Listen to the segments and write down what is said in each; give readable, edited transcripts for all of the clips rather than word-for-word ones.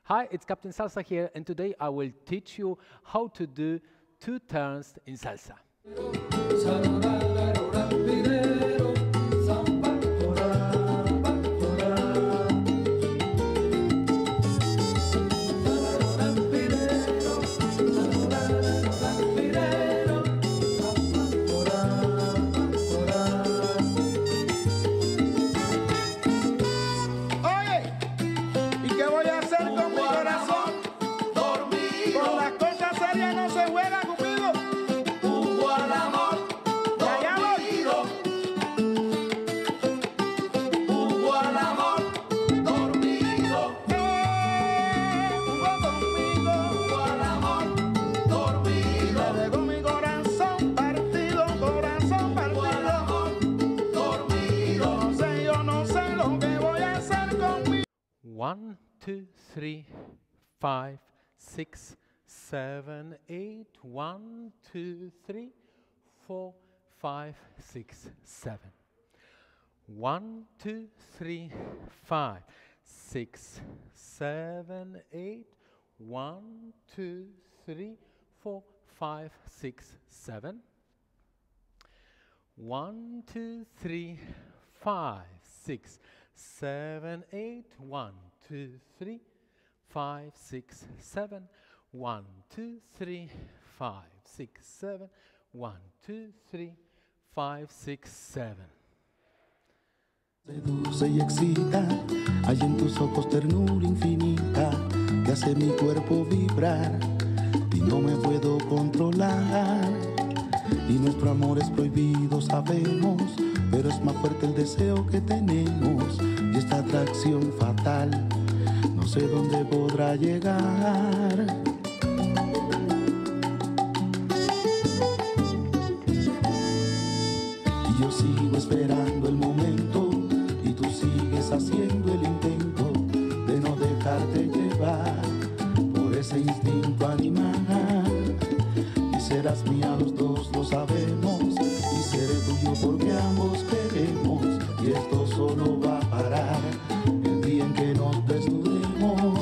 Hi, it's Captain Salsa here, and today I will teach you how to do 2 turns in salsa. One, two, three, 5, 6, 7, 8. 1, 2, 3, 4, 5, 6, 7. 1, 2, 3, 5, 6, 7, 8. 1, 2, 3, 4, 5, 6, 7. 1, 2, 3, 5, 6, 7, 8. 1, 2, 3, 5, 6, 7. 1, 2, 3, 5, 6, 7. 1, 2, 3, 5, 6, 7. Seduce y excita, hay en tus ojos ternura infinita que hace mi cuerpo vibrar y no me puedo controlar. Y nuestro amor es prohibido, sabemos, pero es más fuerte el deseo que tenemos y esta atracción fatal no sé dónde podrá llegar. Y yo sigo esperando el momento y tú sigues haciendo el intento de no dejarte llevar por ese instinto animal. Y serás mía, los dos lo sabemos, y seré tuyo porque ambos queremos, y esto solo va a parar el día en que nos desnudemos.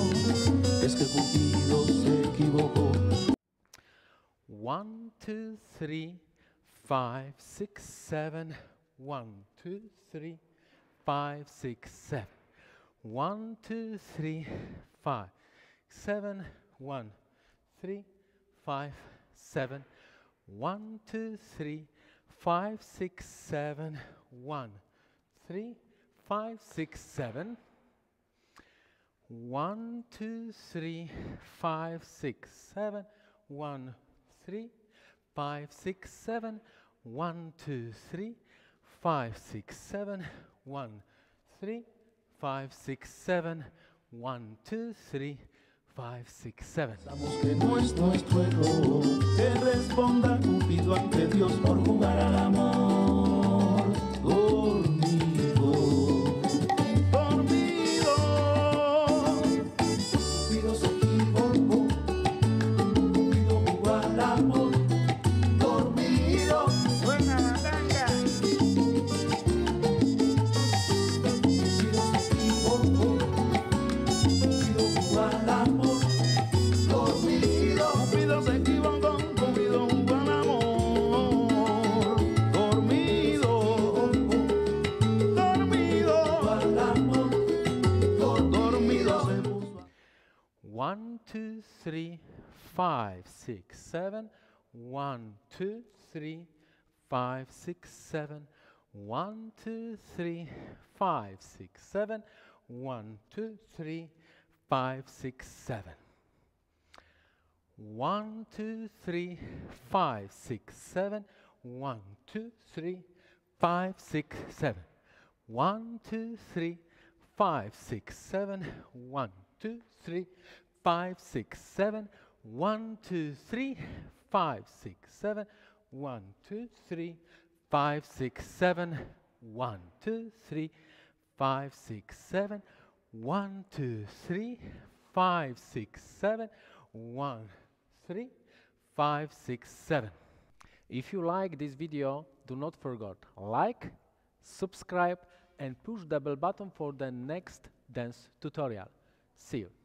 Es que Cupido se equivocó. 1, 2, 3, 5, 6, 7. 1, 2, 3, 5, 6, 7. 1, 2, 3, 5, 7. 1, 3, 5, 7. 1, 2, 3, 5, 6, 7. 1, 3, 5, 6, 7. 1, 2, 3, 5, 6, 7. 1, 3, 5, 6, 7. 1, 2, 3, 5, 6, 7. 1, 3, 5, 6, 7. 1, 2, 3, 5, 6, 7. Pensamos que no es nuestro error, que responda Cupido ante Dios por jugar al amor. Dormido, dormido, Cupido se equivocó, Cupido jugó al amor. Dormido, buena batalla. Cupido se equivocó, Cupido jugó al amor. Dormido, Cupido se equivocó, Cupido jugó al amor. Dormido, dormido, al amor. Dormido se puso. 1, 2, 3, 5, 6, 7. 1, 2, 3, 5, 6, 7. 1, 2, 3, 5, 6, 7. 1, 2, 3, 5, 6, 7. 1, 2, 3, 5, 6, 7. 1, 2, 3, 5, 6, 7. 1, 2, 3, 5, 6, 7. 1, 2, 3, 5, 6, 7. 1, 2, 3, 5, 6, 7. 1, 2, 3, 5, 6, 7. 1, 2, 3, 5, 6, 7. 1, 2, 3, 5, 6, 7. 1, 3, 5, 6, 7. If you like this video, do not forget like, subscribe, and push the bell button for the next dance tutorial. See you.